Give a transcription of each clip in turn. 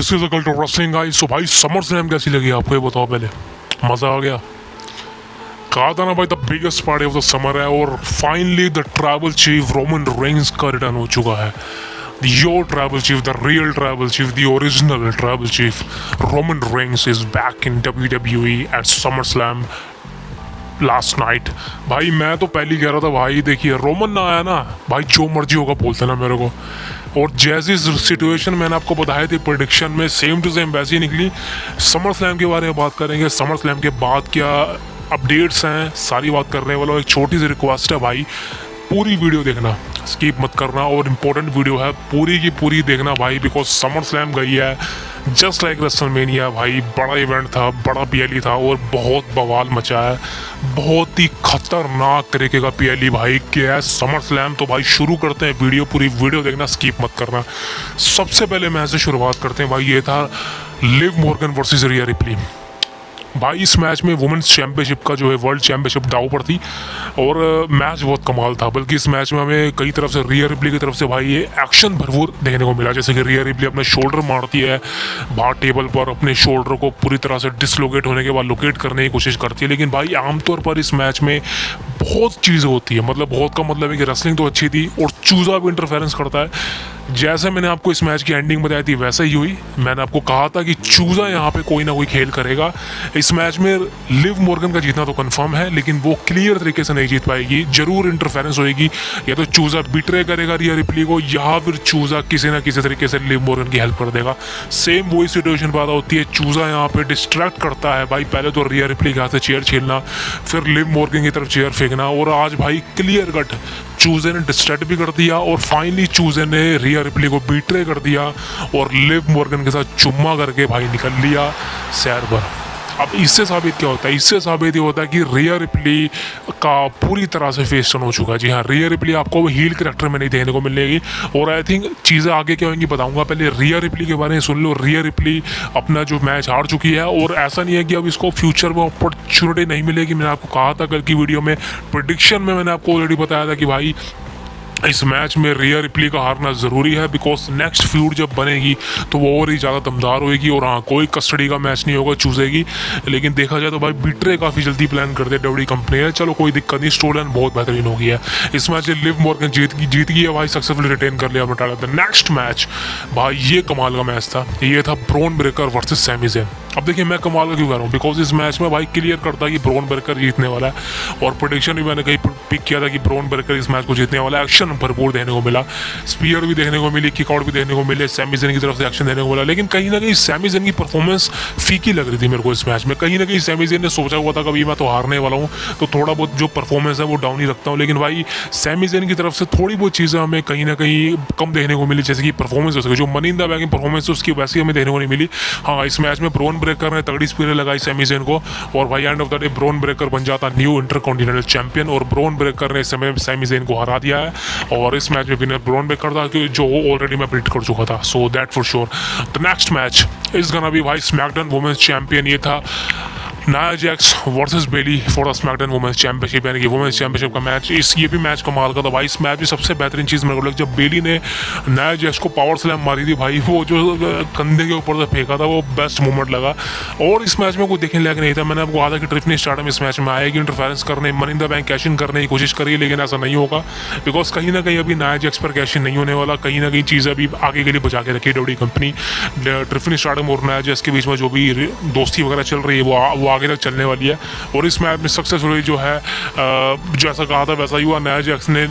This is a cult of wrestling guys. So भाई summer slam कैसी लगी आपको, ये बताओ पहले। मज़ा आ गया? कहा था ना भाई, the biggest party of the summer है। और finally the tribal chief Roman Reigns का रिटर्न हो चुका है। Your tribal chief, the real tribal chief, the original tribal chief Roman Reigns is back in WWE at SummerSlam last night. भाई मैं तो पहले कह रहा था भाई, देखिए रोमन ना आया ना भाई, जो मर्जी होगा बोलते ना मेरे को। और जैसी सिचुएशन मैंने आपको बताई थी प्रेडिक्शन में, सेम टू सेम वैसी ही निकली। समर स्लैम के बारे में बात करेंगे, समर स्लैम के बाद क्या अपडेट्स हैं, सारी बात करने वाला। एक छोटी सी रिक्वेस्ट है भाई, पूरी वीडियो देखना, स्किप मत करना। और इम्पोर्टेंट वीडियो है, पूरी की पूरी देखना भाई, बिकॉज समर स्लैम गई है जस्ट लाइक रेसलमेनिया भाई। बड़ा इवेंट था, बड़ा पीएलई था और बहुत बवाल मचा है। बहुत ही खतरनाक तरीके का पीएलई भाई क्या है समर स्लैम। तो भाई शुरू करते हैं वीडियो, पूरी वीडियो देखना, स्किप मत करना। सबसे पहले मैच से शुरुआत करते हैं भाई, ये था लिव मॉर्गन वर्सेस रिया रिप्ली। भाई इस मैच में वुमेन्स चैंपियनशिप का जो है वर्ल्ड चैंपियनशिप दाव पर थी और मैच बहुत कमाल था। बल्कि इस मैच में हमें कई तरफ से, रिया रिप्ली की तरफ से भाई ये एक्शन भरपूर देखने को मिला। जैसे कि रिया रिप्ली अपने शोल्डर मारती है बाहर टेबल पर, अपने शोल्डर को पूरी तरह से डिसलोकेट होने के बाद लोकेट करने की कोशिश करती है। लेकिन भाई आमतौर पर इस मैच में बहुत चीज़ें होती है, मतलब बहुत का मतलब है कि रेसलिंग तो अच्छी थी और चूज़ा भी इंटरफेरेंस करता है। जैसे मैंने आपको इस मैच की एंडिंग बताई थी वैसा ही हुई। मैंने आपको कहा था कि चूज़ा यहाँ पे कोई ना कोई खेल करेगा। इस मैच में लिव मॉर्गन का जीतना तो कंफर्म है, लेकिन वो क्लियर तरीके से नहीं जीत पाएगी। जरूर इंटरफेरेंस होएगी, या तो चूज़ा बिट्रे करेगा रिया रिप्ली को, या फिर चूज़ा किसी ना किसी तरीके से लिव मॉर्गन की हेल्प कर देगा। सेम वही सिचुएशन पैदा होती है, चूज़ा यहाँ पे डिस्ट्रैक्ट करता है भाई। पहले तो रिया रिप्ली के हाथ से चेयर छीनना, फिर लिव मॉर्गन की तरफ चेयर फेंकना, और आज भाई क्लियर कट चूज़े ने डिस्ट्रैक्ट भी कर दिया और फाइनली चूज़े ने रिया रिप्ली को बीट्रे कर दिया और लिव मॉर्गन के साथ चुम्मा करके भाई निकल लिया सैर पर। अब इससे साबित क्या होता है? इससे साबित ये होता है कि रिया रिप्ली का पूरी तरह से फेस टर्न हो चुका है। जी हाँ, रिया रिप्ली आपको हील कैरेक्टर में नहीं देखने को मिलेगी। और आई थिंक चीज़ें आगे क्या होंगी बताऊंगा, पहले रिया रिप्ली के बारे में सुन लो। रिया रिप्ली अपना जो मैच हार चुकी है और ऐसा नहीं है कि अब इसको फ्यूचर में अपॉर्चुनिटी नहीं मिलेगी। मैंने आपको कहा था कल की वीडियो में, प्रेडिक्शन में मैंने आपको ऑलरेडी बताया था कि भाई इस मैच में रिया रिप्ली का हारना ज़रूरी है, बिकॉज नेक्स्ट फ्यूड जब बनेगी तो वो और ही ज़्यादा दमदार होएगी। और हाँ, कोई कस्टडी का मैच नहीं होगा चूज़ेगी। लेकिन देखा जाए तो भाई बिट्रे काफ़ी जल्दी प्लान करते हैं WWE कंपनी है। चलो कोई दिक्कत नहीं, स्टोरी लाइन बहुत बेहतरीन हो गया है। इस मैच में लिव मॉर्गन जीत गई है भाई, सक्सेसफुली रिटेन कर लिया अपना टाइटल। नेक्स्ट मैच भाई ये कमाल का मैच था, ये था Bron Breakker versus Sami Zayn. अब देखिए मैं कमाल का क्यों कर रहा हूँ, बिकॉज इस मैच में भाई क्लियर करता है कि ब्रॉन ब्रेकर जीतने वाला है। और प्रेडिक्शन भी मैंने कहीं पिक किया था कि ब्रॉन ब्रेकर इस मैच को जीतने वाला है। एक्शन भरपूर देखने को मिला, स्पीयर भी देखने को मिली, किकआउट भी देखने को मिले, सैमी ज़ेन की तरफ से एक्शन देखने को मिला। लेकिन कहीं ना कहीं सैमी ज़ेन की परफॉर्मेंस फीकी लग रही थी मेरे को इस मैच में। कहीं ना कहीं सैमी ज़ेन ने सोचा हुआ था कभी मैं तो हारने वाला हूँ, तो थोड़ा बहुत जो परफॉर्मेंस है वो डाउन ही रखता हूँ। लेकिन भाई सैमी ज़ेन की तरफ से थोड़ी बहुत चीज़ें हमें कहीं ना कहीं कम देखने को मिली, जैसे कि परफॉर्मेंस हो सके, जो money in the bank performance है उसकी वैसी हमें देखने को नहीं मिली। हाँ, इस मैच में ब्रॉन ब्रेकर ने तगड़ी स्पीयर लगाई सैमी ज़ेन को, और भाई end of the day Bron Breakker बन जाता न्यू इंटरकॉन्टिनेंटल चैंपियन। और ब्रॉन ब्रेकर ने इस समय सैमी ज़ेन को हरा दिया है, और इस मैच में विनर ब्रॉन ब्रेकर था, जो ऑलरेडी मैं प्रिडिक्ट कर चुका था। So that for sure the next match is gonna be भाई स्मैकडाउन वुमेन्स चैंपियन। ये था Nia Jax versus Bayley for the SmackDown women's championship, यानी कि वुमेन्स चैंपियनशिप का मैच। ये भी मैच कमाल का था भाई। इस मैच में सबसे बेहतरीन चीज़ मेरे को लगी जब बेली ने नाया जैक्स को पावर स्लैम मारी थी भाई, वो जो कंधे के ऊपर से फेंका था, वो बेस्ट मोमेंट लगा। और इस मैच में कोई देखने लायक नहीं था। मैंने आपको कहा था कि ट्रिफनी स्टार्डम इस मैच में आएगी, इंटरफेरेंस करने, money in the bank cash in करने की कोशिश करिए, लेकिन ऐसा नहीं होगा, बिकॉज कहीं ना कहीं अभी नाया जैक्स पर कैश इन नहीं होने वाला। कहीं ना कहीं चीज़ें अभी आगे के लिए बचा के रखी WWE कंपनी। ट्रिफनी स्टार्डम और नाया जैक्स के बीच में जो भी दोस्ती वगैरह चल रही है वो आगे तक चलने वाली है। और इस मैच में सक्सेसफुली जो है जैसा कहा था वैसा ही हुआ। नाया जैक्स ने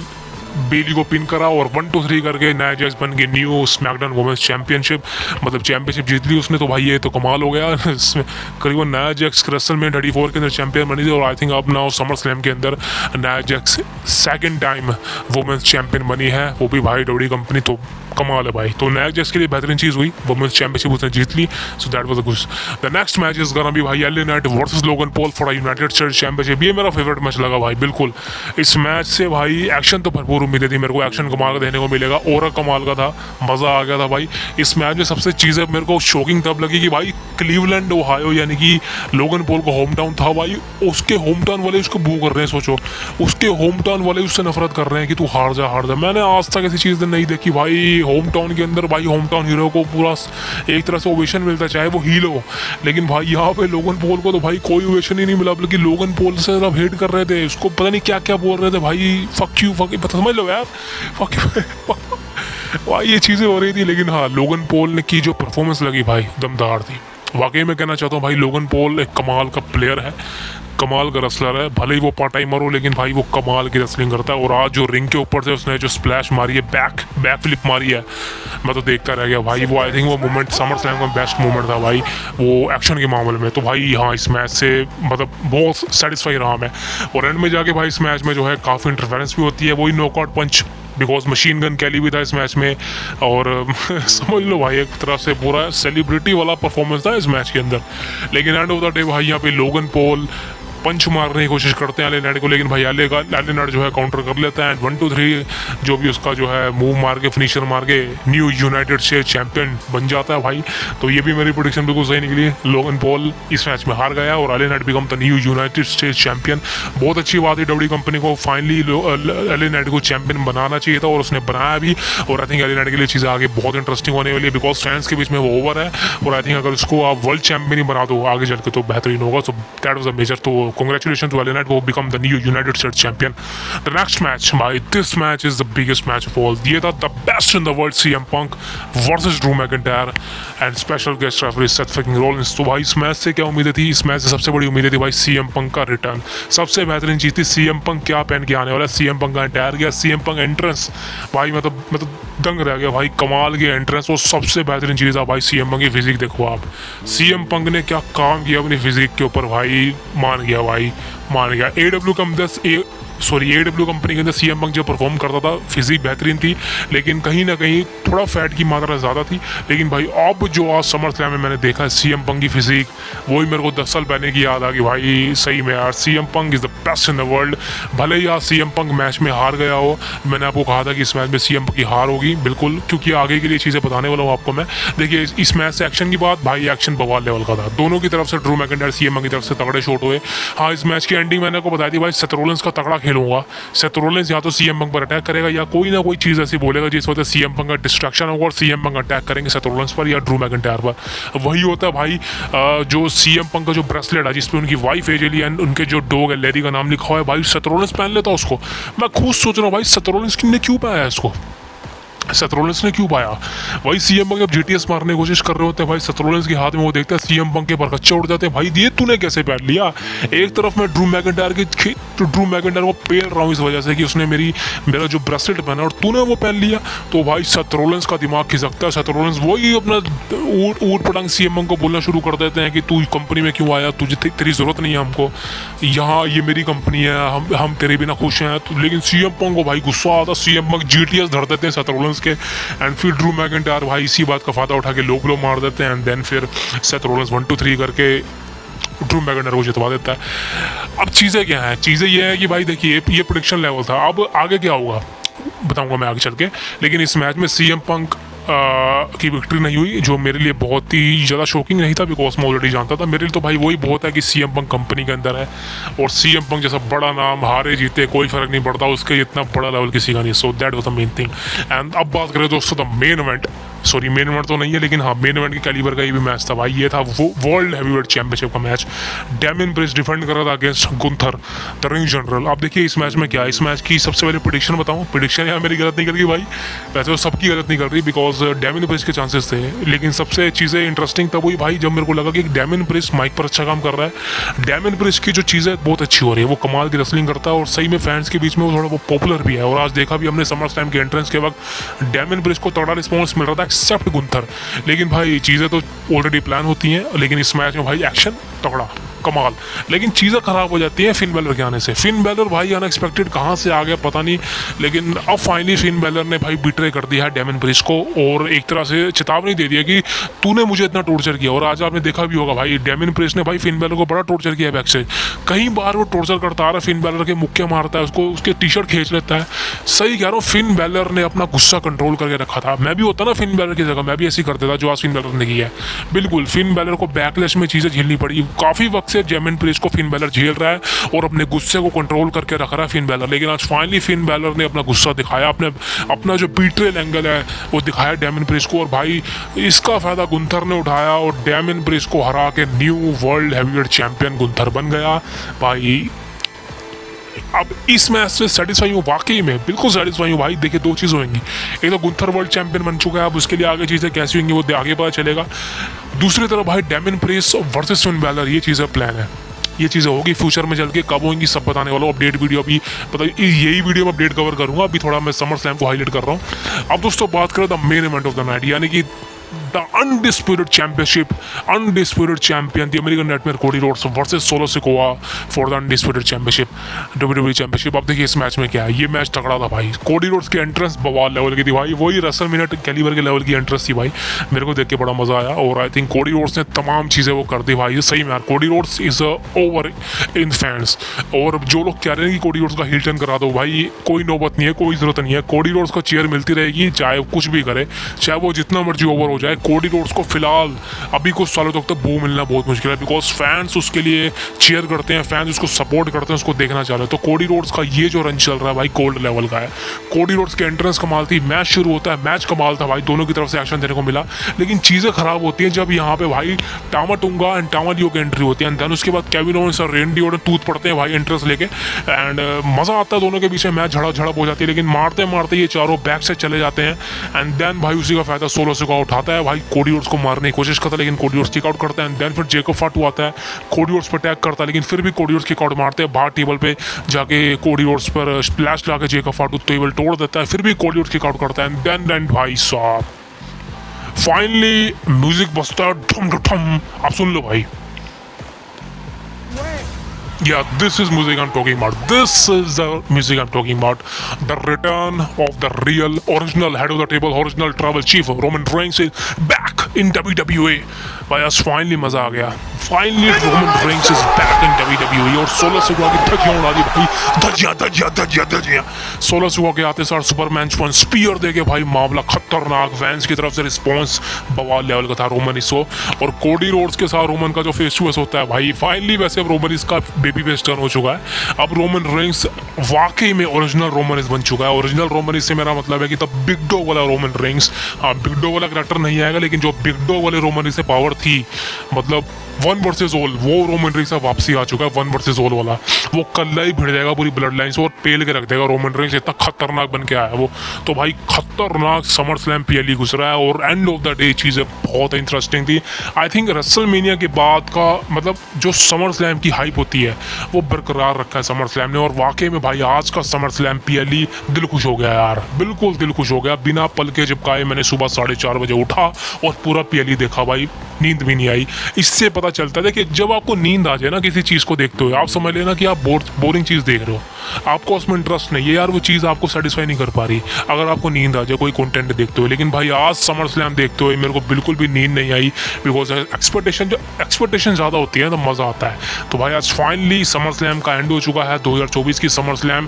बेली को पिन करा और 1 2 3 करके नाया जैक्स बन गए न्यू स्मैकडाउन वुमेन्स चैंपियनशिप, मतलब चैंपियनशिप जीत ली उसने। तो भाई ये तो कमाल हो गया। करीबन नाया जैक्स रेसलमेनिया 34 के अंदर चैंपियन बनी थी, और आई थिंक अब नाउ समर स्लैम के अंदर Nia Jax second time women's champion बनी है, वो भी भाई WWE कंपनी। तो कमाल है भाई। तो नाया जैक्स के लिए बेहतरीन चीज़ हुई, वुमेन्स चैंपियनशिप उसने जीत ली। So that was a good. The next match is gonna be भाई LA Knight versus Logan Paul for United States championship. ये मेरा फेवरेट मैच लगा भाई, बिल्कुल। इस मैच से भाई एक्शन तो भरपूर और उम्मीदें थी मेरे को, एक्शन कमाल का देखने को मिलेगा और कमाल का था, मज़ा आ गया था भाई। इस मैच में सबसे चीज़ें मेरे को शॉकिंग तब लगी कि भाई क्लीवलैंड ओहायो यानी कि लोगन पॉल का होम टाउन था भाई, उसके होम टाउन वाले उसको बू कर रहे हैं। सोचो उसके होम टाउन वाले उससे नफरत कर रहे हैं कि तू हार जा हार जा। मैंने आज तक ऐसी चीज़ नहीं देखी भाई, होम टाउन के अंदर भाई होम टाउन हीरो को पूरा एक तरह से ओवेशन मिलता है चाहे वो हील हो, लेकिन भाई यहाँ पे लोगन पॉल को तो भाई कोई ओवेशन ही नहीं मिला, बल्कि लोगन पॉल से सब हेट कर रहे थे उसको, पता नहीं क्या क्या बोल रहे थे भाई, फक यू फक, समझ लो यार फक भाई ये चीज़ें हो रही थी। लेकिन हाँ लोगन पॉल ने की जो परफॉर्मेंस लगी भाई दमदार थी वाकई। मैं कहना चाहता हूँ भाई लोगन पॉल एक कमाल का प्लेयर है, कमाल का रेसलर है, भले ही वो पार्ट टाइमर हो लेकिन भाई वो कमाल की रेसलिंग करता है। और आज जो रिंग के ऊपर से उसने जो स्प्लैश मारी है, बैक फ्लिप मारी है, मैं तो देखता रह गया भाई। वो आई थिंक वो मोमेंट समर स्लैम का बेस्ट मोमेंट था भाई वो एक्शन के मामले में। तो भाई हाँ इस मैच से मतलब बहुत सेटिस्फाई रहा मैं। और एंड में जाके भाई इस मैच में जो है काफ़ी इंटरफेरेंस भी होती है, वही knockout punch because Machine Gun Kelly भी था इस मैच में। और समझ लो भाई एक तरह से पूरा सेलिब्रिटी वाला परफॉर्मेंस था इस मैच के अंदर। लेकिन एंड ऑफ द डे भाई यहाँ पे लोगन पॉल पंच मारने की कोशिश करते हैं एले नाइट को, लेकिन भाई एले नाइट जो है काउंटर कर लेता है। 1 2 3 जो भी उसका जो है मूव मार के फिनिशर मार के न्यू यूनाइटेड स्टेट्स चैंपियन बन जाता है भाई। तो ये भी मेरी प्रेडिक्शन बिल्कुल सही निकली। लोगन पॉल इस मैच में हार गया और LA Knight become the new United states champion. बहुत अच्छी बात है डब्ल्यू कंपनी को, फाइनली एले नाइट को चैंपियन बनाना चाहिए था और उसने बनाया भी। और आई थिंक एले नाइट के लिए चीज़ें आगे बहुत इंटरेस्टिंग होने वाली है बिकॉज फैंस के बीच में वो ओवर है। और आई थिंक अगर उसको आप वर्ल्ड चैंपियन ही बना दो आगे चल के तो बेहतरीन होगा। So that was a major, तो congratulations to LA Knight who become the new United States champion. The next match, भाई this match is the biggest match of all. ये था the best in the world, CM Punk versus Drew McIntyre and special guest referee Seth fucking Rollins. तो भाई इस match से क्या उम्मीदें थी? इस मैच से सबसे बड़ी उम्मीदें थी भाई CM Punk का रिटर्न। सबसे बेहतरीन चीज़ थी CM Punk क्या पहन के आने वाला है। CM Punk का एंटायर गया, CM Punk एंट्रेंस भाई मतलब दंग रह गया भाई, कमाल की एंट्रेंस। और सबसे बेहतरीन चीज़ है भाई CM Punk की फिजिक देखो आप। CM Punk ने क्या काम किया अपनी फिजिक के ऊपर भाई, मान गया भाई मान गया। AW कंपनी के अंदर CM Punk जो परफॉर्म करता था फिजिक बेहतरीन थी, लेकिन कहीं ना कहीं थोड़ा फैट की मात्रा ज़्यादा थी। लेकिन भाई अब जो आज समर स्लैम में मैंने देखा है CM Punk की फिजिक, वही मेरे को 10 साल पहले की याद आ गई भाई। सही में यार CM Punk is the best in the world. भले ही आज CM Punk मैच में हार गया हो, मैंने आपको कहा था कि इस मैच में CM Punk की हार होगी बिल्कुल, क्योंकि आगे के लिए चीज़ें बताने वाला हूँ आपको मैं। देखिए इस मैच से एक्शन की बात, भाई एक्शन बवाल लेवल का था दोनों की तरफ से। ड्रू मैकिंटायर CM Punk की तरफ से तगड़े शॉट हुए। हाँ इस मैच की एंडिंग मैंने आपको बताई थी भाई, सेथ रॉलिंस का तगड़ा खेलूंगा। सेथ रॉलिंस या तो CM Punk पर अटैक करेगा या कोई ना कोई चीज़ ऐसी बोलेगा जिस वजह से CM Punk का डिस्ट्रैक्शन होगा और CM Punk अटैक करेंगे सेथ रॉलिंस पर या ड्रू मैकिंटायर पर। वही होता है भाई जो CM Punk का जो ब्रेसलेट है जिसपे उनकी वाइफ एजेली एंड उनके जो डॉग है लेरी का नाम लिखा हुआ है, भाई सेथ रॉलिंस पहन लेता उसको। मैं खुद सोच रहा हूँ भाई सेथ रॉलिंस ने क्यों पाया इसको, सेथ रॉलिंस ने क्यों पाया। वही CM Punk जब GTS मारने की कोशिश कर रहे होते हैं भाई, सेथ रॉलिंस के हाथ में वो देखते हैं CM Punk के परखच्चे उड़ जाते हैं। भाई ये तूने कैसे पहन लिया। एक तरफ मैं ड्रू मैकिंटायर को पेल रहा हूँ इस वजह से कि उसने मेरा जो ब्रेसलेट पहना और तूने वो पहन लिया। तो भाई सेथ रॉलिंस का दिमाग खिसकता है। सेथ रॉलिंस वही अपना ऊट पटांग CM Punk को बोलना शुरू कर देते हैं कि तू कंपनी में क्यों आया, तुझे तेरी ज़रूरत नहीं है हमको यहाँ, ये मेरी कंपनी है, हम तेरे बिना खुश हैं। लेकिन CM Punk को भाई गुस्सा आता, CM Punk GTS धर देते हैं सेथ रॉलिंस के। एंड फिर ड्रू मैकिंटायर भाई इसी बात का फायदा उठा के लो ब्लो मार देते हैं एंड देन फिर सेथ रॉलिंस 1 2 3 करके ड्रू मैकिंटायर को जितवा देता है। अब चीज़ें क्या हैं, चीज़ें ये है कि भाई देखिए ये प्रेडिक्शन लेवल था, अब आगे क्या होगा बताऊंगा मैं आगे चल के। लेकिन इस मैच में CM Punk की विक्ट्री नहीं हुई, जो मेरे लिए बहुत ही ज़्यादा शॉकिंग नहीं था बिकॉज मैं ऑलरेडी जानता था। मेरे लिए तो भाई वही बहुत है कि CM Punk कंपनी के अंदर है और CM Punk जैसा बड़ा नाम हारे जीते कोई फ़र्क नहीं पड़ता, उसके इतना बड़ा लेवल किसी का नहीं। सो that was the main thing. And अब बात करें दोस्तों the main event, sorry main event तो नहीं है लेकिन हाँ मेन इवेंट के कैलिबर का ये भी मैच था भाई। ये था वो वर्ल्ड हैवीवेट चैंपियनशिप का मैच। डैमियन प्रिस्ट डिफेंड कर रहा था against Gunther the ring general. आप देखिए इस मैच में क्या है, इस मैच की सबसे पहले प्रेडिक्शन बताऊँ। प्रेडिक्शन यहाँ मेरी गलत नहीं कर रही भाई, वैसे तो सबकी गलत नहीं कर रही बिकॉज डैमियन प्रिस्ट के चांसेस थे। लेकिन सबसे चीज़ें इंटरेस्टिंग तब हुई भाई जब मेरे को लगा कि डैमियन प्रिस्ट माइक पर अच्छा काम कर रहा है। डैमियन प्रिस्ट की जो चीज़ें बहुत अच्छी हो रही है, वो कमाल की रेसलिंग करता है और सही में फैंस के बीच में वो थोड़ा वो पॉपुलर भी है। और आज देखा भी हमने समर स्लैम के एंट्रेंस के वक्त डैमियन प्रिस्ट को तगड़ा रिस्पॉन्स मिल रहा था एक्सेप्ट गुंथर। लेकिन भाई चीज़ें तो ऑलरेडी प्लान होती हैं, लेकिन इस मैच में भाई एक्शन तगड़ा। कमाल। लेकिन चीज़ें ख़राब हो जाती हैं फिन बैलर के आने से। फिन बैलर भाई अनएक्सपेक्टेड कहाँ से आ गया पता नहीं, लेकिन अब फाइनली फिन बैलर ने भाई बिट्रे कर दिया है डेमन प्रिस्ट को और एक तरह से चेतावनी दे दिया कि तूने मुझे इतना टॉर्चर किया। और आज आपने देखा भी होगा भाई डेमन प्रिस्ट ने भाई फिन बैलर को बड़ा टॉर्चर किया बैक से, कई बार वो टॉर्चर करता आ रहा है, फिन बैलर के मुक्के मारता है उसको, उसके टी शर्ट खींच लेता है। सही कह रहा हूँ, फिन बैलर ने अपना गुस्सा कंट्रोल करके रखा था। मैं भी होता ना फिन बैलर की जगह, मैं भी ऐसी कर देता जो आज फिन बैलर ने किया है। बिल्कुल फिन बैलर को बैकलैश में चीज़ें झेलनी पड़ी, काफ़ी वक्त से डेमन प्रिस्ट को फिन बैलर झेल रहा है और अपने गुस्से को कंट्रोल करके रख रहा है फिन बैलर। लेकिन आज फाइनली फिन बैलर ने अपना गुस्सा दिखाया, अपना जो बीट्रेल एंगल है वो दिखाया डेमन प्रिस्ट को, और भाई इसका फ़ायदा गुंथर ने उठाया और डेमन प्रिस्ट को हरा के new world heavyweight champion Gunther बन गया भाई। अब इस मैच से सेटिस्फाई हूँ, वाकई में बिल्कुल सेटिस्फाई हूँ भाई। देखिए दो चीज़ होंगी, एक तो गुंथर वर्ल्ड चैंपियन बन चुका है, अब उसके लिए आगे चीज़ें कैसी होंगी वो आगे पता चलेगा। दूसरी तरफ भाई Damian Priest versus Finn Balor, ये चीज़ें प्लान है, ये चीज़ें होगी फ्यूचर में चल के, कब होंगी सब बताने वाला हूँ। अपडेट वीडियो अभी पता यही वीडियो में अपडेट कवर करूँगा, अभी थोड़ा मैं समर स्लैम को हाईलाइट कर रहा हूँ। अब दोस्तों बात करें the main event of the night, यानी कि the undisputed championship, undisputed champion, the American Nightmare Cody Rhodes versus Solo Sikoa for the undisputed championship, WWE championship। अब देखिए इस मैच में क्या है, ये मैच तगड़ा था भाई। कोडी रोड्स की एंट्रेंस बवाल लेवल की थी भाई, वही रेसलमेनिया कैलिबर के लेवल की एंट्रेंस थी भाई, मेरे को देख के बड़ा मजा आया। और आई थिंक कोडी रोड्स ने तमाम चीज़ें वो कर दी भाई, सही में यार Cody Rhodes is over in fans. और जो लोग कह रहे हैं कि कोडी रोड्स का हिल टर्न करा दो, भाई कोई नौबत नहीं है, कोई ज़रूरत नहीं है। कोडी रोड्स को चेयर मिलती रहेगी, चाहे कुछ भी करे, चाहे वो जितना मर्जी ओवर हो जाए। कोडी रोड्स को फिलहाल अभी कुछ सालों तक तो वो मिलना बहुत मुश्किल है, बिकॉज फैंस उसके लिए चीयर करते हैं, फैंस उसको सपोर्ट करते हैं, उसको देखना चाह रहे हैं। तो कोडी रोड्स का ये जो रन चल रहा है भाई गोल्ड लेवल का है। कोडी रोड्स की एंट्रेंस कमाल थी, मैच शुरू होता है, मैच कमाल था भाई, दोनों की तरफ से एक्शन देने को मिला। लेकिन चीज़ें खराब होती हैं जब यहाँ पे भाई टामा टुंगा एंड टामा लियो की एंट्री होती है, एंड देन उसके बाद केविन ओवेंस और रेंडी ओर्टन टूट पड़ते हैं भाई एंट्रेंस लेके, एंड मज़ा आता है दोनों के बीच में, मैच झड़प हो जाती है। लेकिन मारते मारते ये चारों बैक से चले जाते हैं, एंड देन भाई उसी का फायदा सोलो सिकोआ उठाता है भाई, कोडी रोड्स को मारने की कोशिश करता है लेकिन कोडी रोड्स किक आउट करता है। देन फिर जेकोब फाटू आता है, कोडी रोड्स पर अटैक करता है, लेकिन फिर भी कोडी रोड्स किक आउट मारते हैं। बाहर टेबल पे जाके कोडी रोड्स पर स्प्लैश ला के जेकोब फाटू टेबल तोड़ देता है, फिर भी कोडी रोड्स किक आउट करता है। देन भाई साहब फाइनली म्यूजिक बजता है, ठुम ठुम, आप सुन लो भाई। Yeah, this is music I'm talking about. This is the music I'm talking about. The return of the real, original head of the table, original tribal chief Roman Reigns is back in WWE. भाई आज finally मजा आ गया, finally Roman Reigns is back in WWE। और solo Sikoa की धज्जियां उड़ा दी भाई, धज्जियां। सोलो सिकोआ के आते सार सुपरमैन वन स्पीयर देके भाई मामला खतरनाक, वैंस की तरफ से रिस्पॉन्स बवाल लेवल का था रोमन इसो। और कोडी रोड्स के साथ रोमन का जो फेस टू फेस होता है भाई, फाइनली वैसे अब रोमन इसका बेबी फेस टर्न हो चुका है। अब रोमन रेंस वाकई में ओरिजिनल रोमन बन चुका है। ओरिजिनल रोमन से मेरा मतलब है कि तब बिग डॉग वाला रोमन रेंस, हाँ बिग डॉग वाला कैरेक्टर नहीं आएगा, लेकिन जो बिग डॉग वाले रोमन से पावर थी, मतलब 1 वर्सेस ऑल, वो रोमन रेंस वापसी आ चुका है। 1 वर्सेस ऑल वाला वो कल्ला ही भिड़ जाएगा पूरी ब्लड लाइन से और पेल के रख देगा रोमन रेंस, इतना खतरनाक बन के आया वो। तो भाई खतरनाक समर स्लैम पीएलई गुजरा है और एंड ऑफ द डे चीज़ें बहुत इंटरेस्टिंग थी। आई थिंक रेसलमेनिया के बाद का मतलब जो समर स्लैम की हाइप होती है वो बरकरार रखा है समर स्लैम ने। और वाकई में भाई आज का समर स्लैम पीएलई दिल खुश हो गया यार, बिल्कुल दिल खुश हो गया। बिना पल के झपकाए मैंने सुबह 4:30 बजे उठा और पूरा पीएलई देखा भाई, नींद भी नहीं आई। इससे पता चलता है कि जब आपको नींद आ जाए ना किसी चीज़ को देखते हुए, आप समझ लेना कि आप बोरिंग चीज़ देख रहे हो, आपको उसमें इंटरेस्ट नहीं है यार, वो चीज़ आपको सेटिस्फाई नहीं कर पा रही अगर आपको नींद आ जाए कोई कंटेंट देखते हुए। लेकिन भाई आज समर स्लैम देखते हुए मेरे को बिल्कुल भी नींद नहीं आई, बिकॉज एक्सपेक्टेशन ज़्यादा होती है तो मज़ा आता है। तो भाई आज फाइनली समर स्लैम का एंड हो चुका है। 2024 की समर स्लैम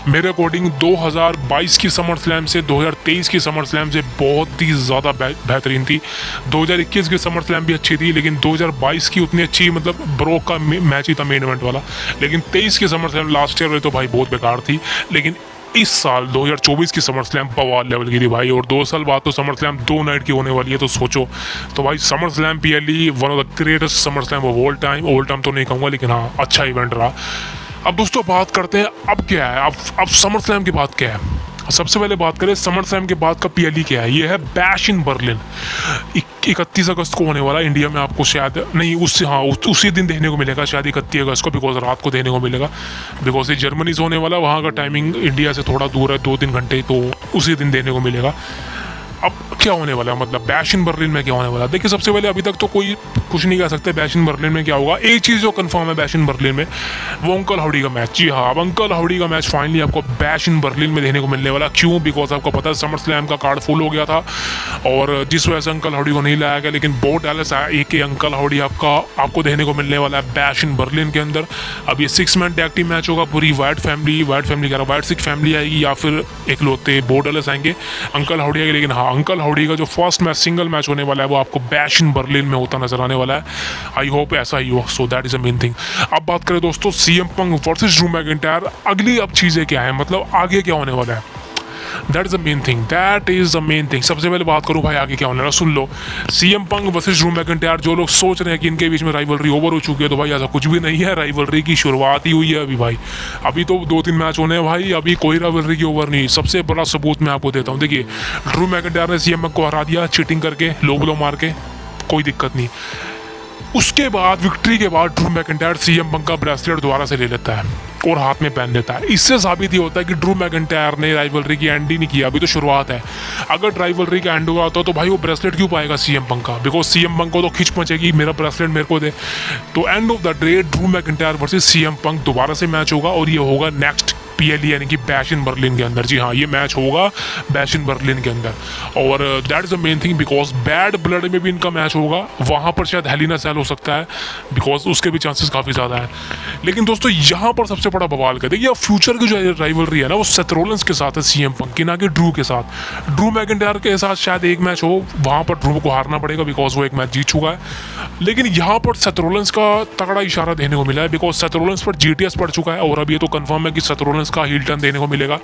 मेरे अकॉर्डिंग 2022 की समर स्लैम से 2023 की समर स्लैम से बहुत ही ज़्यादा बेहतरीन थी। 2021 की समर स्लैम भी अच्छी थी, लेकिन 2022 की उतनी अच्छी मतलब ब्रोक का मैच ही था मेन इवेंट वाला। लेकिन 23 की समर स्लैम लास्ट ईयर में तो भाई बहुत बेकार थी। लेकिन इस साल 2024 की समर स्लैम बवाल लेवल की थी भाई। और 2 साल बाद तो समर स्लैम 2 नाइट की होने वाली है, तो सोचो। तो भाई summer slam PLE one of the greatest summer slam of all time तो नहीं कहूँगा, लेकिन हाँ अच्छा इवेंट रहा। अब दोस्तों बात करते हैं अब क्या है, अब समर स्लैम की बात क्या है। सबसे पहले बात करें समर स्लैम के बाद का पीएलई क्या है। ये है बैश इन बर्लिन, 31 अगस्त को होने वाला। इंडिया में आपको शायद नहीं उससे हाँ उसी दिन देखने को मिलेगा, शायद 31 अगस्त को, बिकॉज रात को देखने को मिलेगा, बिकॉज ये जर्मनी से होने वाला, वहाँ का टाइमिंग इंडिया से थोड़ा दूर है 2-3 घंटे, तो उसी दिन देखने को मिलेगा। अब क्या होने वाला है, मतलब बैश इन बर्लिन में क्या होने वाला है। देखिए सबसे पहले अभी तक तो कोई कुछ नहीं कह सकते बैश इन बर्लिन में क्या होगा। एक चीज़ जो कंफर्म है बैश इन बर्लिन में, वो अंकल हाउडी का मैच। जी हाँ, अब अंकल हाउडी का मैच फाइनली आपको बैश इन बर्लिन में देखने को मिलने वाला। क्यों? बिकॉज आपको पता है समर स्लैम का कार्ड फुल हो गया था और जिस वजह से अंकल हाउडी को नहीं लाया गया, लेकिन बो डैलस एक अंकल हाउडी आपको देखने को मिलने वाला है बैश इन बर्लिन के अंदर। अब ये 6 मैन टैग टीम मैच होगा। पूरी वाइट फैमिली कह रहा हूँ, वाइट सिख फैमिली आएगी या फिर इकलौते बो डैलस आएंगे, अंकल हाउडी आएंगे। लेकिन हाँ, अंकल हाउडी का जो फर्स्ट मैच सिंगल मैच होने वाला है वो आपको बैश इन बर्लिन में होता नजर आने वाला है। आई होप ऐसा ही हो। So that is a main thing. अब बात करें दोस्तों CM Punk versus Drew McIntyre, अगली अब चीज़ें क्या है, मतलब आगे क्या होने वाला है, that is the main thing, that is the main thing. सबसे पहले बात करूं भाई आगे क्या होने वाला, सुन लो। CM Punk versus Drew McIntyre, जो लोग सोच रहे हैं कि इनके बीच में राइवलरी ओवर हो चुकी है, तो भाई ऐसा कुछ भी नहीं है। राइवलरी की शुरुआत ही हुई है अभी भाई। अभी तो 2-3 मैच होने हैं भाई, अभी कोई राइवलरी की ओवर नहीं। सबसे बड़ा सबूत मैं आपको देता हूँ। देखिए, ड्रू मैकिंटायर ने सीएम पंक को हरा दिया चीटिंग करके, लो ब्लो मार के, कोई दिक्कत नहीं। उसके बाद विक्ट्री के बाद ड्रू मैकिंटायर सीएम पंक का ब्रेसलेट दोबारा से ले लेता है और हाथ में पहन लेता है। इससे साबित ही होता है कि ड्रू मैकिंटायर ने राइवलरी की एंड ही नहीं किया, अभी तो शुरुआत है। अगर राइवलरी का एंड हुआ होता तो भाई वो ब्रेसलेट क्यों पाएगा सीएम पंक का, बिकॉज सीएम पंक को तो खिंच मचेगी मेरा ब्रेसलेट मेरे को दे। तो end of the day Drew McIntyre versus CM Punk दोबारा से मैच होगा और ये होगा नेक्स्ट PLE यानी कि बैश इन बर्लिन के अंदर। जी हाँ, ये मैच होगा बैश इन बर्लिन के अंदर और that is the main thing, because bad blood में भी इनका मैच होगा। वहाँ पर शायद हेल इन अ सेल हो सकता है, बिकॉज उसके भी चांसेस काफ़ी ज़्यादा हैं। लेकिन दोस्तों यहाँ पर सबसे बड़ा बवाल कर देखिए, फ्यूचर की जो राइवलरी है ना, वो सेथ रोलिंस के साथ है सीएम पंक की, ना कि ड्रू के साथ। ड्रू मैकिंटायर के साथ शायद एक मैच हो, वहाँ पर ड्रू को हारना पड़ेगा बिकॉज वो एक मैच जीत चुका है। लेकिन यहाँ पर सेथ रोलिंस का तगड़ा इशारा देने को मिला है, बिकॉज सेथ रोलिंस पर GTS पड़ चुका है और अब ये तो कंफर्म है कि सेथ रोलिंस का हील टर्न देने को मिलेगा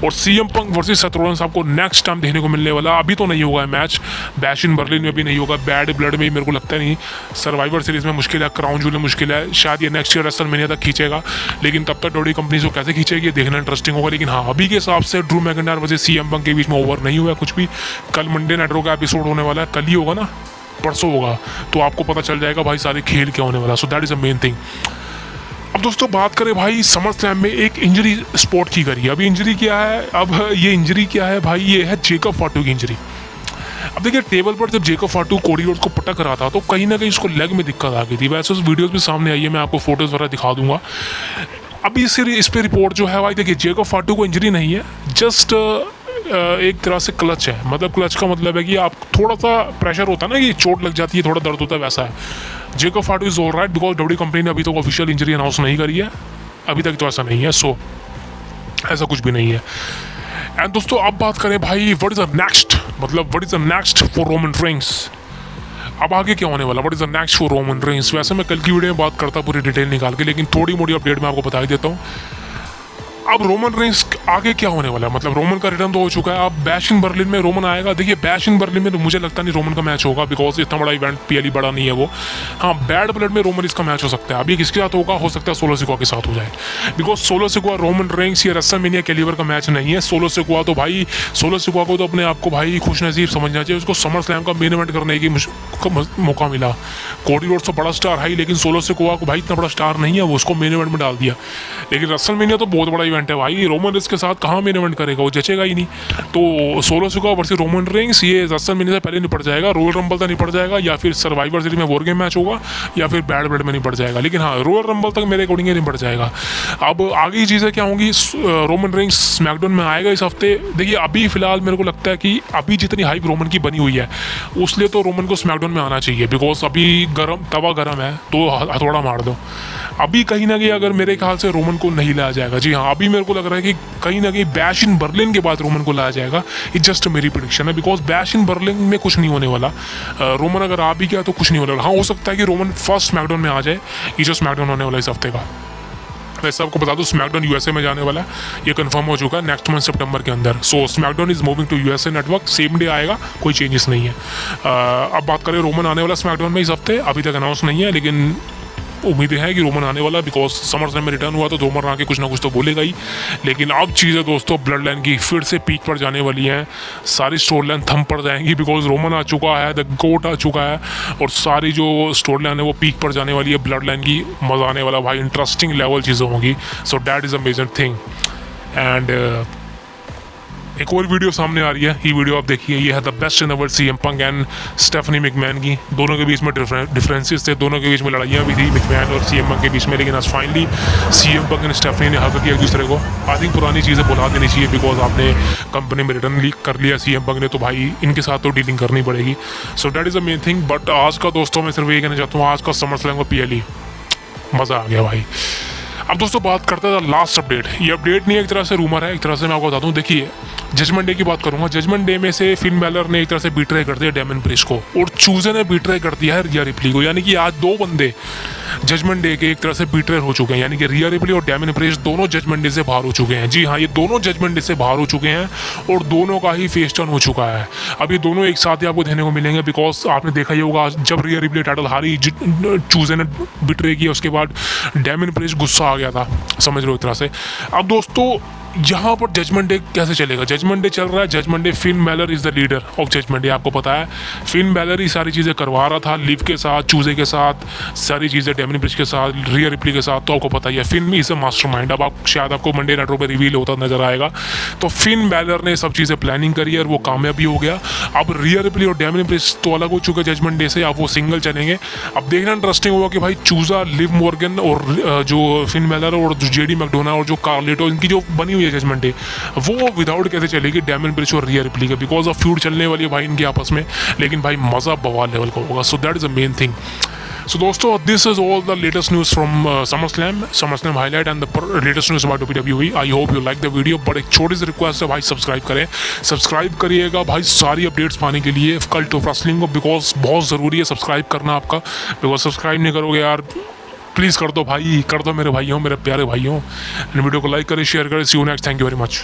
और CM Punk versus Seth Rollins आपको नेक्स्ट टाइम देखने को मिलने वाला। अभी तो नहीं होगा मैच, बैश इन बर्लिन में भी नहीं होगा, बैड ब्लड में मेरे को लगता नहीं, सर्वाइवर सीरीज में मुश्किल है, क्राउन जूल में मुश्किल है, शायद ये नेक्स्ट ईयर रेसलमेनिया तक खींचेगा। लेकिन तब तक डोडी कंपनी को कैसे खींचेगी देखना इंटरेस्टिंग होगा। लेकिन हाँ, अभी के हिसाब से Drew McIntyre versus CM Punk के बीच में ओवर नहीं हुआ कुछ भी। कल मंडे नाइट रॉ का एपिसोड होने वाला है, कल ही होगा ना, परसों होगा, तो आपको पता चल जाएगा भाई सारे खेल क्या होने वाला। So that is a main thing. अब दोस्तों बात करें भाई समर स्लैम में एक इंजरी स्पॉट की करी। अभी इंजरी क्या है, अब ये इंजरी क्या है भाई, ये है जेकब फाटू की इंजरी। अब देखिए, टेबल पर जब जेकब फाटू कोडी रोड्स को पटक रहा था तो कहीं ना कहीं उसको लेग में दिक्कत आ गई थी। वैसे उस वीडियोस भी सामने आई है, मैं आपको फोटोज वगैरह दिखा दूंगा। अभी इस पे रिपोर्ट जो है भाई, देखिए जेकब फाटू को इंजरी नहीं है, जस्ट एक तरह से क्लच है। मतलब क्लच का मतलब है कि आप थोड़ा सा प्रेशर होता है ना कि चोट लग जाती है, थोड़ा दर्द होता है, वैसा है। Jacob फाटू is all right because W company ने अभी तक ऑफिशियल इंजरी अनाउंस नहीं करी है, अभी तक तो ऐसा नहीं है। सो ऐसा कुछ भी नहीं है। एंड दोस्तों अब बात करें भाई व्हाट इज द नेक्स्ट, मतलब what is the next for Roman Reigns. अब आगे क्या होने वाला, what is the next for Roman Reigns. वैसे मैं कल की वीडियो में बात करता पूरी डिटेल निकाल के, लेकिन थोड़ी मोटी अपडेट मैं आपको बता ही देता हूँ। अब रोमन रेंस आगे क्या होने वाला है, मतलब रोमन का रिटर्न तो हो चुका है, अब बैश इन बर्लिन में रोमन आएगा। देखिए बैश इन बर्लिन में तो मुझे लगता नहीं रोमन का मैच होगा, बिकॉज इतना बड़ा इवेंट PLE बड़ा नहीं है वो। हाँ, बैड ब्लड में रोमन इसका मैच हो सकता है। अभी किसके साथ होगा, हो सकता है सोलो सिकोआ के साथ हो जाए, because solo Sikoa Roman Reigns या रेसलमेनिया कैलिबर का मैच नहीं है। सोलो सिकोआ तो भाई, सोलो सिकोआ को तो अपने आप को भाई खुश नसीब समझना चाहिए, उसको समर स्लैम का मेन इवेंट करने की मौका मिला। कोडी रोड्स तो बड़ा स्टार है, लेकिन सोलो सिकोआ को भाई इतना बड़ा स्टार नहीं है, वो उसको मेन इवेंट में डाल दिया। लेकिन रेसलमेनिया तो बहुत बड़ा इवेंट है भाई, रोमन इसके साथ कहाँ मेन इवेंट करेगा, वो जचेगा ही नहीं। तो solo Sikoa versus Roman Reigns ये रेसलमेनिया से पहले निपट जाएगा, रॉयल रंबल तक निपट जाएगा, या फिर सर्वाइवर सीरीज में वॉर गेम मैच होगा, या फिर बैड ब्लड में निपट जाएगा। लेकिन हाँ, रॉयल रंबल तक मेरे अकॉर्डिंग निपट जाएगा। अब आगे की चीज़ें क्या होंगी, रोमन रेंस स्मैकडाउन में आएगा इस हफ्ते। देखिए अभी फिलहाल मेरे को लगता है कि अभी जितनी हाइप रोमन की बनी हुई है, उसलिए तो रोमन को स्मैकडाउन में आना चाहिए, बिकॉज अभी तवा गर्म है तो हथौड़ा मार दो। अभी कहीं ना कहीं अगर मेरे ख्याल से रोमन को नहीं लाया जाएगा, जी हाँ, अभी मेरे को लग रहा है कि कहीं ना कहीं बैश इन बर्लिन के बाद रोमन को लाया जाएगा। ये जस्ट मेरी प्रेडिक्शन है, बिकॉज बैश इन बर्लिन में कुछ नहीं होने वाला। रोमन अगर आ भी गया तो कुछ नहीं होने वाला। हाँ, हो सकता है कि रोमन फर्स्ट स्मैकडाउन में आ जाए, ये जो स्मैकडाउन होने वाला इस हफ्ते का। वैसे आपको बता दूं स्मैकडाउन USA में जाने वाला है, ये कंफर्म हो चुका है नेक्स्ट मंथ सितंबर के अंदर। So SmackDown is moving to USA network, same day आएगा, कोई चेंजेस नहीं है। अब बात करें रोमन आने वाला स्मैकडाउन में इस हफ्ते, अभी तक अनाउंस नहीं है, लेकिन उम्मीद है कि रोमन आने वाला, बिकॉज समर स्लैम में रिटर्न हुआ तो रोमन आके कुछ ना कुछ तो बोलेगा ही। लेकिन अब चीज़ें दोस्तों ब्लड लाइन की फिर से पीक पर जाने वाली हैं, सारी स्टोरी लाइन थम पर जाएंगी, बिकॉज रोमन आ चुका है, द गोट आ चुका है, और सारी जो स्टोरी लाइन है वो पीक पर जाने वाली है। ब्लड लाइन की मज़ा आने वाला भाई, इंटरेस्टिंग लेवल चीज़ें होंगी। So that is a major thing. And एक और वीडियो सामने आ रही है, ये वीडियो आप देखिए। ये है the best in the world CM Punk and Stephanie McMahon की। दोनों के बीच में डिफरेंसेस थे, दोनों के बीच में लड़ाइयाँ भी थी मैकमैन और सीएम पंक के बीच में, लेकिन आज finally CM Punk and Stephanie ने हक किया एक दूसरे को। आई थिंक पुरानी चीज़ें भुला देनी चाहिए, बिकॉज आपने कंपनी में रिटर्न कर लिया सीएम पंक ने, तो भाई इनके साथ तो डीलिंग करनी पड़ेगी। सो that is the main thing. But आज का दोस्तों मैं सिर्फ ये कहना चाहता हूँ, आज का समर स्लैम का PLE मज़ा आ गया भाई। अब दोस्तों बात करते हैं लास्ट अपडेट। ये अपडेट नहीं है, एक तरह से रूमर है, एक तरह से मैं आपको बता दूं। देखिए जजमेंट डे की बात करूंगा। जजमेंट डे में से फिन बैलर ने एक तरह से बीट्रे कर दिया डेमन प्रिस्ट को, और चूजे ने बीट्रे कर दिया है रिया रिप्ली को। यानी कि आज दो बंदे जजमेंट डे के एक तरह से बीट्रे हो चुके हैं, यानी कि रिया रिप्ली और डेमन प्रिस्ट दोनों जजमेंट डे से बाहर हो चुके हैं। जी हाँ, ये दोनों जजमेंट डे से बाहर हो चुके हैं और दोनों का ही फेस टर्न हो चुका है। अब ये दोनों एक साथ ही आपको देखने को मिलेंगे, बिकॉज आपने देखा ही होगा जब रिया रिप्ली टाइटल हारी, चूजे ने बीट्रे किया, उसके बाद डेमन प्रिस्ट गुस्सा आ गया था, समझ लो एक तरह से। अब दोस्तों यहाँ पर जजमेंट डे कैसे चलेगा? जजमेंट डे चल रहा है, Judgment Day Finn Balor is the leader of Judgment Day. आपको पता है फिन बैलर ही सारी चीज़ें करवा रहा था, लिव के साथ, चूजे के साथ, सारी चीज़ें डेमन प्रिस्ट के साथ, रिया रिप्ली के साथ। तो आपको पता ही है फिन इज़ अ मास्टरमाइंड। अब आप शायद आपको मंडे नाइट्रो पे रिवील होता नजर आएगा। तो फिन बैलर ने सब चीज़ें प्लानिंग करी है और वो कामयाब भी हो गया। अब रिया रिप्ली और डेमन प्रिस्ट तो अलग हो चुके हैं जजमेंट डे से, अब वो सिंगल चलेंगे। अब देखना इंटरेस्टिंग होगा कि भाई चूजा, लिव मॉर्गन और जो फिन बैलर और जो जेडी मैकडोना और जो कार्लेटो, इनकी जो बनी हुई है जजमेंट डे, वो विदाउट कैसे चलेगी डेमन प्रिस्ट और रिया रिप्ली का, बिकॉज ऑफ फ्यूड चलने वाली है भाई इनके आपस में। लेकिन भाई मज़ा बवाल लेवल का होगा। So that is the main thing. So दोस्तों this is all the latest news from SummerSlam highlight and the latest news about WWE। I hope you like the video. But एक छोटी सी रिक्वेस्ट है भाई, subscribe करें, subscribe करिएगा भाई सारी updates पाने के लिए कल्ट ऑफ रेसलिंग को, बिकॉज बहुत ज़रूरी है सब्सक्राइब करना आपका। बिकॉज सब्सक्राइब नहीं करोगे यार, प्लीज़ कर दो भाई, कर दो मेरे भाइयों, मेरे प्यारे भाइयों। वीडियो को लाइक करें, शेयर करें। See you next, thank you very much.